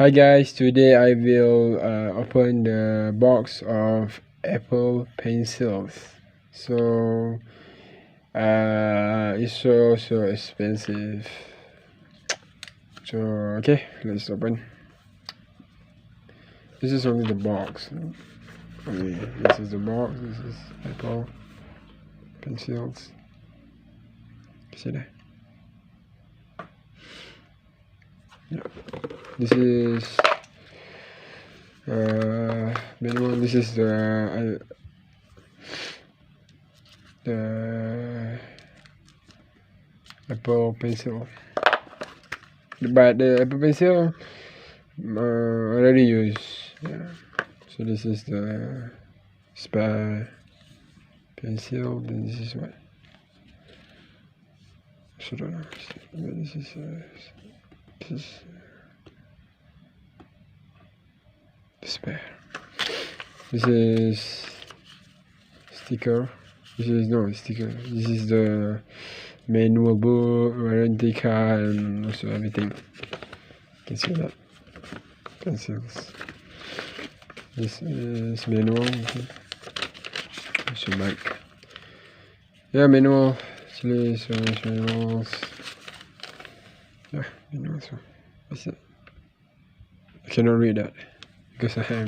Hi guys, today I will open the box of Apple pencils. So it's so expensive. So okay, let's open. This is only the box. Okay, this is the box. This is Apple pencils. See that? Yeah. This is manual. This is the Apple pencil, but the Apple pencil already used. Yeah. So this is the spare pencil. Then this is what? I don't know. This is spare. This is sticker. This is no sticker. This is the manual book, warranty card, and also everything. You can see that. Pencils. This is manual. Okay. Also like, yeah, manual. Actually, so much manuals. Yeah, manual. So that's it. I cannot read that because I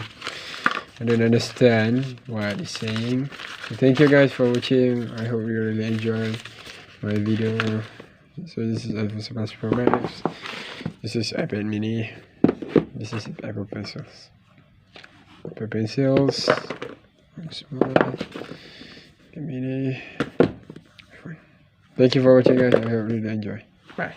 don't understand what it's saying. So thank you guys for watching. I hope you really enjoy my video. So this is iPhone 7 Pro Max. This is iPad mini. This is Apple pencils. Apple pencils. Small. iPad mini. Thank you for watching guys. I hope you really enjoy. Bye.